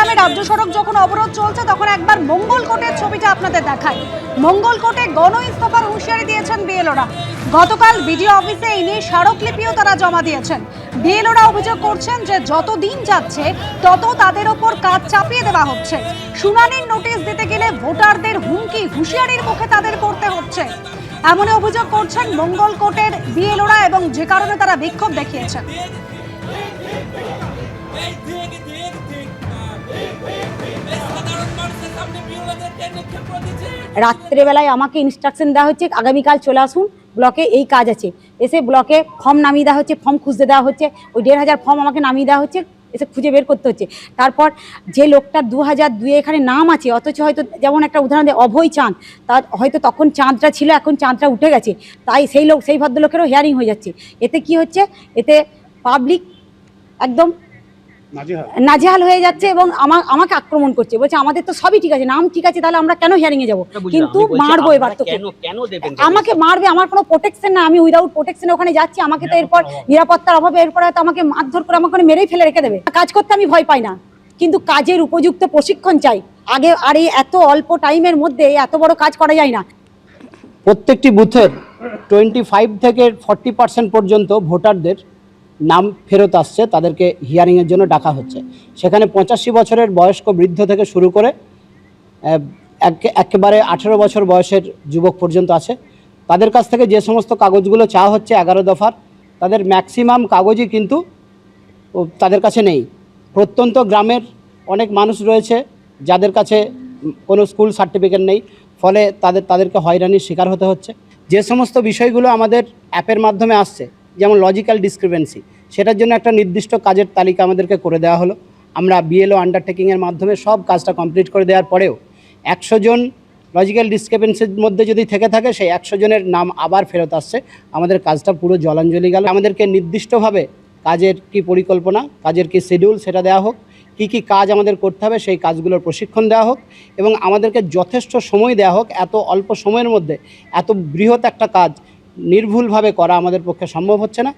ঝাড়গ্রামে রাজ্য সড়ক যখন অবরোধ চলছে তখন একবার মঙ্গলকোটের ছবিটা আপনাদের দেখাই। মঙ্গলকোটে গণ ইস্তফার হুঁশিয়ারি দিয়েছেন বিএলওরা। গতকাল বিডিও অফিসে এই নিয়ে স্মারকলিপিও তারা জমা দিয়েছেন। বিএলওরা অভিযোগ করছেন যে যত দিন যাচ্ছে তত তাদের ওপর কাজ চাপিয়ে দেওয়া হচ্ছে। শুনানির নোটিশ দিতে গেলে ভোটারদের হুমকি হুঁশিয়ারির মুখে তাদের পড়তে হচ্ছে, এমন অভিযোগ করছেন মঙ্গলকোটের বিএলওরা, এবং যে কারণে তারা বিক্ষোভ দেখিয়েছেন। রাত্রেবেলায় আমাকে ইনস্ট্রাকশন দেওয়া হচ্ছে আগামীকাল চলে আসুন, ব্লকে এই কাজ আছে। এসে ব্লকে ফর্ম নামিয়ে দেওয়া হচ্ছে, ফর্ম খুঁজতে দেওয়া হচ্ছে, ওই 1500 ফর্ম আমাকে নামিয়ে দেওয়া হচ্ছে, এসে খুঁজে বের করতে হচ্ছে। তারপর যে লোকটার 2002 এখানে নাম আছে, অথচ হয়তো যেমন একটা উদাহরণ দেয় অভয় চাঁদ, তার হয়তো তখন চাঁদটা ছিল, এখন চাঁদটা উঠে গেছে, তাই সেই ভদ্রলোকেরও হিয়ারিং হয়ে যাচ্ছে। এতে কি হচ্ছে, এতে পাবলিক একদম নাজেহাল হয়ে যাচ্ছে এবং আমাকে আক্রমণ করছে, বলছে আমাদের তো সবই ঠিক আছে, নাম ঠিক আছে, তাহলে আমরা কেন হিয়ারিংয়ে যাবো, কিন্তু মারবো এবার তোকে, আমাকে মারবে, আমার কোনো প্রোটেকশন না, আমি উইদাউট প্রোটেকশন ওখানে যাচ্ছি, আমাকে তো এরপর নিরাপত্তার অভাবে এরপর হয়তো আমাকে মারধর করে আমাকে মেরেই ফেলে রেখে দেবে। কাজ করতে আমি ভয় পাই না, কিন্তু কাজের উপযুক্ত প্রশিক্ষণ চাই আগে, আর এই এত অল্প টাইমের মধ্যে এত বড় কাজ করা যায় না। প্রত্যেকটি বুথের 25 থেকে 40% পর্যন্ত ভোটারদের নাম ফেরত আসছে, তাদেরকে হিয়ারিংয়ের জন্য ডাকা হচ্ছে। সেখানে 85 বছরের বয়স্ক বৃদ্ধ থেকে শুরু করে একেবারে 18 বছর বয়সের যুবক পর্যন্ত আছে। তাদের কাছ থেকে যে সমস্ত কাগজগুলো চাওয়া হচ্ছে 11 দফার, তাদের ম্যাক্সিমাম কাগজই কিন্তু তাদের কাছে নেই। প্রত্যন্ত গ্রামের অনেক মানুষ রয়েছে যাদের কাছে কোনো স্কুল সার্টিফিকেট নেই, ফলে তাদেরকে হয়রানির শিকার হতে হচ্ছে। যে সমস্ত বিষয়গুলো আমাদের অ্যাপের মাধ্যমে আসছে, যেমন লজিক্যাল ডিসক্রিপেন্সি, সেটার জন্য একটা নির্দিষ্ট কাজের তালিকা আমাদেরকে করে দেওয়া হলো। আমরা বিএলও আন্ডারটেকিংয়ের মাধ্যমে সব কাজটা কমপ্লিট করে দেওয়ার পরেও 100 জন লজিক্যাল ডিসক্রিপেন্সির মধ্যে যদি থেকে থাকে, সেই 100 জনের নাম আবার ফেরত আসছে। আমাদের কাজটা পুরো জলাঞ্জলি গেল। আমাদেরকে নির্দিষ্টভাবে কাজের কি পরিকল্পনা, কাজের কি শিডিউল, সেটা দেওয়া হোক, কি কাজ আমাদের করতে হবে সেই কাজগুলোর প্রশিক্ষণ দেওয়া হোক, এবং আমাদেরকে যথেষ্ট সময় দেওয়া হোক। এত অল্প সময়ের মধ্যে এত বৃহৎ একটা কাজ নির্ভুলভাবে করা আমাদের পক্ষে সম্ভব হচ্ছে না।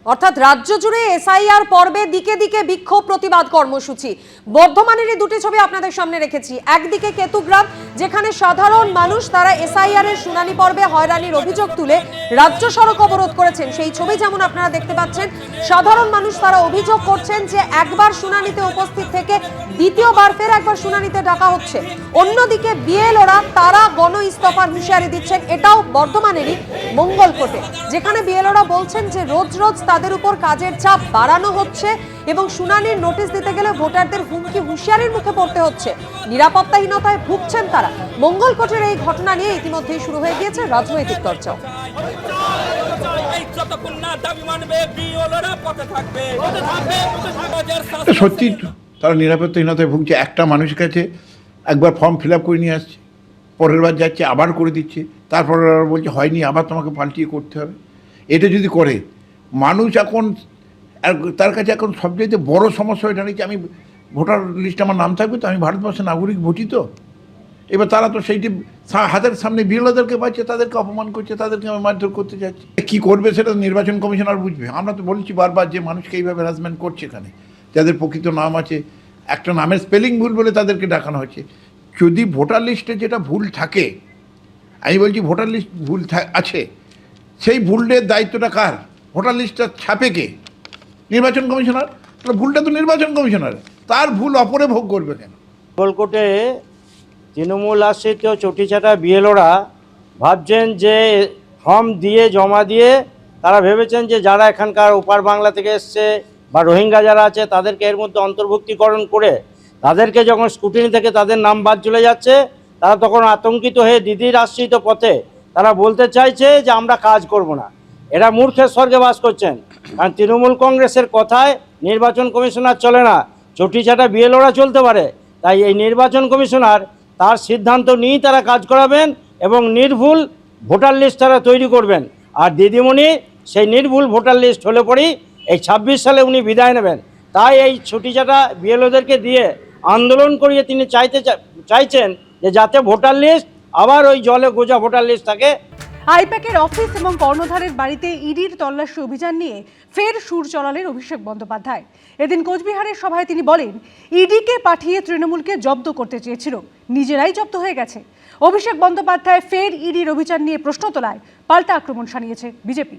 অর্থাৎ রাজ্য জুড়ে এসআইআর পর্বে দিকে দিকে বিক্ষোভ প্রতিবাদ কর্মসূচি। বর্ধমানের এই দুটি ছবি আপনাদের সামনে রেখেছি। একদিকে কেতুগ্রাম, যেখানে সাধারণ মানুষ তারা এসআইআর এর শুনানি পর্বে হয়রানির অভিযোগ তুলে রাজ্য সড়ক অবরোধ করেছেন। সেই ছবি যেমন আপনারা দেখতে পাচ্ছেন, সাধারণ মানুষ তারা অভিযোগ করছেন যে একবার শুনানিতে উপস্থিত থেকে দ্বিতীয়বার ফের একবার শুনানিতে ডাকা হচ্ছে। অন্যদিকে বিএলওরা তারা গণ ইস্তফার হুঁশিয়ারি দিচ্ছেন। এটাও বর্ধমানেরই মঙ্গলকোটে, যেখানে বিএলওরা বলছেন যে রোজ রোজ তাদের উপর কাজের চাপ বাড়ানো হচ্ছে এবং শুনানির নোটিশ দিতে গেলে ভোটারদের হুমকি হুঁশিয়ারির মুখে পড়তে হচ্ছে। নিরাপত্তাহীনতায় ভুগছেন তারা। মঙ্গলকোটের এই ঘটনা নিয়ে ইতিমধ্যেই শুরু হয়ে গিয়েছে রাজনৈতিক চর্চাও। সত্যি তারা নিরাপত্তাহীনতায় ভুগছে। একটা মানুষের কাছে একবার ফর্ম ফিল আপ করে নিয়ে আসছে, পরের বার যাচ্ছে আবার করে দিচ্ছে, তারপর বলছে হয়নি, আবার তোমাকে পাল্টিয়ে করতে হবে। এটা যদি করে মানুষ, এখন তার কাছে এখন সবচেয়ে বড় সমস্যা এটা নিচ্ছে, আমি ভোটার লিস্টে আমার নাম থাকবে তো, আমি ভারতবর্ষের নাগরিক, ভোটি তো। এবার তারা তো সেইটি হাতের সামনে বিরোধীদেরকে পাচ্ছে, তাদেরকে অপমান করছে, তাদেরকে মারধর করতে যাচ্ছে। কী করবে সেটা নির্বাচন কমিশনার বুঝবে। আমরা তো বলছি বারবার যে মানুষকে এইভাবে হ্যারাসমেন্ট করছে, এখানে যাদের প্রকৃত নাম আছে, একটা নামের স্পেলিং ভুল বলে তাদেরকে ডাকানো হচ্ছে। যদি ভোটার লিস্টে যেটা ভুল থাকে, আমি বলছি ভোটার লিস্ট ভুল আছে, সেই ভুলের দায়িত্বটা কার? ভোটার লিস্টটা ছাপে কে? নির্বাচন কমিশনার। ভুলটা তো নির্বাচন কমিশনার, তার ভুল অপরে ভোগ করবে কেন? মঙ্গলকোটে তৃণমূল আশ্রিত চটিচাটা বিএলওরা ভাবছেন যে ফর্ম দিয়ে জমা দিয়ে তারা ভেবেছেন যে যারা এখানকার ওপার বাংলা থেকে এসছে বা রোহিঙ্গা যারা আছে তাদেরকে এর মধ্যে অন্তর্ভুক্তিকরণ করে তাদেরকে যখন স্কুটিনি থেকে তাদের নাম বাদ চলে যাচ্ছে, তারা তখন আতঙ্কিত হয়ে দিদির আশ্রিত পথে তারা বলতে চাইছে যে আমরা কাজ করব না। এরা মূর্খের স্বর্গে বাস করছেন, কারণ তৃণমূল কংগ্রেসের কথায় নির্বাচন কমিশনার চলে না, চটিচাটা বিএলওরা চলতে পারে। তাই এই নির্বাচন কমিশনার তার সিদ্ধান্ত নিয়েই তারা কাজ করাবেন এবং নির্ভুল ভোটার লিস্ট তারা তৈরি করবেন। আর দিদিমণি সেই নির্ভুল ভোটার লিস্ট হলে পরেই এই 26 সালে উনি বিদায় নেবেন। তাই এই ছুটিচাটা বিএলওদেরকে দিয়ে আন্দোলন করিয়ে তিনি চাইছেন যে যাতে ভোটার লিস্ট আবার ওই জলে গোজা ভোটার লিস্ট থাকে। আইপ্যাকের অফিস এবং কর্ণধারের বাড়িতে ইডির তল্লাশি অভিযান নিয়ে ফের সুর চড়ালেন অভিষেক বন্দ্যোপাধ্যায়। এদিন কোচবিহারের সভায় তিনি বলেন, ইডিকে পাঠিয়ে তৃণমূলকে জব্দ করতে চেয়েছিল, নিজেরাই জব্দ হয়ে গেছে। অভিষেক বন্দ্যোপাধ্যায় ফের ইডির অভিযান নিয়ে প্রশ্ন তোলায় পাল্টা আক্রমণ শানিয়েছে বিজেপি।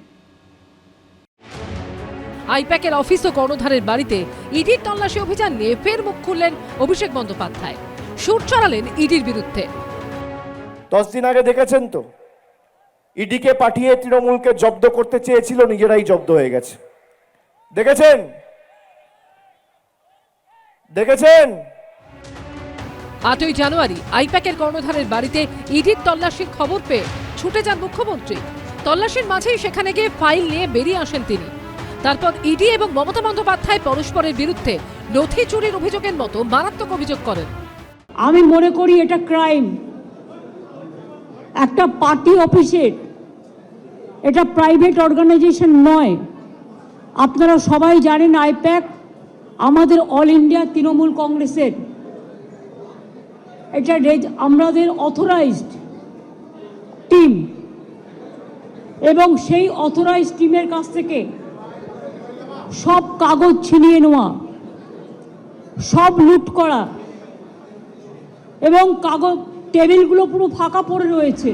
আইপ্যাকের অফিস ও কর্ণধারের বাড়িতে ইডির তল্লাশি অভিযান নিয়ে ফের মুখ খুললেন অভিষেক বন্দ্যোপাধ্যায়। সুর চড়ালেন ইডির বিরুদ্ধে। 10 দিন আগে দেখেছেন তো, ইডিকে পাঠিয়ে তৃণমূলকে জব্দ করতে চেয়েছিল, নিজেরাই জব্দ হয়ে গেছে। দেখেছেন? 8ই জানুয়ারি আইপ্যাকের কর্ণধারের বাড়িতে ইডির তল্লাশির খবর পেয়ে ছুটে যান মুখ্যমন্ত্রী। তল্লাশির মাঝেই সেখানে গিয়ে ফাইল নিয়ে বেরিয়ে আসেন তিনি। তারপর ইডি এবং মমতা বন্দ্যোপাধ্যায় পরস্পরের বিরুদ্ধে নথি চুরির অভিযোগের মতো মারাত্মক অভিযোগ করেন। আমি মনে করি এটা ক্রাইম, একটা পার্টি অফিসের, এটা প্রাইভেট অর্গানাইজেশন নয়। আপনারা সবাই জানেন আইপ্যাক আমাদের অল ইন্ডিয়া তৃণমূল কংগ্রেসের, এটা আমাদের অথরাইজড টিম, এবং সেই অথরাইজড টিমের কাছ থেকে সব কাগজ ছিনিয়ে নেওয়া, সব লুট করা, এবং কাগজ টেবিলগুলো পুরো ফাঁকা পড়ে রয়েছে।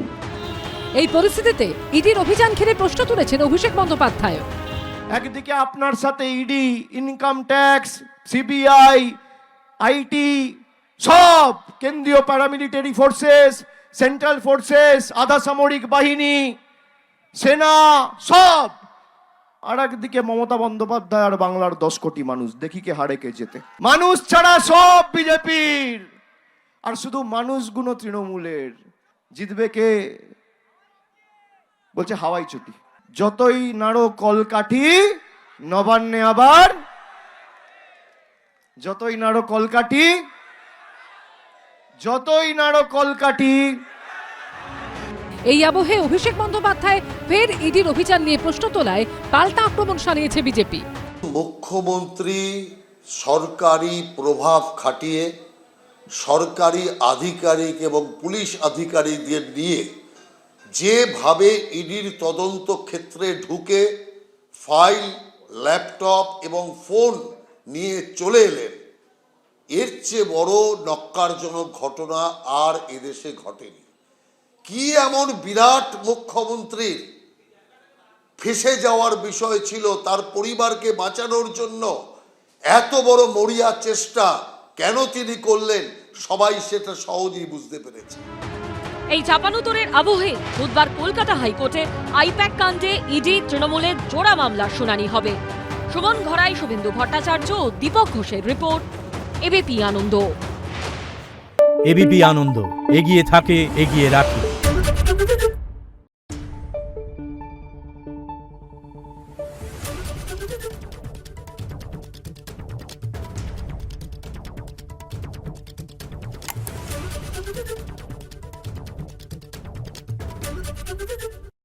এই পরিস্থিতিতে ইডির অভিযান ঘিরে প্রশ্ন তুলেছেন অভিষেক বন্দ্যোপাধ্যায়। একদিকে আপনার সাথে ED, income tax, CBI, IT, সব কেন্দ্রীয় প্যারামিলিটারি ফোর্সেস, সেন্ট্রাল ফোর্সেস, আধা সামরিক বাহিনী, সেনা, সব। আর একদিকে মমতা বন্দ্যোপাধ্যায় আর বাংলার 10 কোটি মানুষ, দেখি কে হারে কে যেতে। মানুষ ছাড়া সব বিজেপির, আর শুধু মানুষগুলো তৃণমূলের। জিতবে কে? বলছে হাওয়াই ছুটি। যতই নাড়ো কলকাঠি নবান্নে আবার, যতই নাড়ো কলকাঠি, যতই নাড়ো কলকাঠি। এই আবহে অভিষেক বন্দ্যোপাধ্যায় ফের ইডির অভিযান নিয়ে প্রশ্ন তোলায় পাল্টা আক্রমণ শানিয়েছে বিজেপি। মুখ্যমন্ত্রী সরকারি প্রভাব খাটিয়ে সরকারি আধিকারিক এবং পুলিশ আধিকারিকদের নিয়ে যেভাবে ইডির তদন্ত ক্ষেত্রে ঢুকে ফাইল, ল্যাপটপ এবং ফোন নিয়ে চলে এলেন, এর চেয়ে বড় নক্কারজনক ঘটনা আর এদেশে ঘটেনি। কি এমন বিরাট মুখ্যমন্ত্রীর ফেঁসে যাওয়ার বিষয় ছিল, তার পরিবারকে বাঁচানোর জন্য এত বড় মরিয়া চেষ্টা কেন তিনি করলেন, সবাই সেটা সহজেই বুঝতে পেরেছে। এই চাপানুতরের আবহে বুধবার কলকাতা হাইকোর্টে আইপ্যাক কাণ্ডে ইডি তৃণমূলের জোড়া মামলার শুনানি হবে। সুমন ঘরাই, শুভেন্দু ভট্টাচার্য ও দীপক ঘোষের রিপোর্ট, এবিপি আনন্দ। এবিপি আনন্দ, এগিয়ে থাকে, এগিয়ে রাখে। Thank you.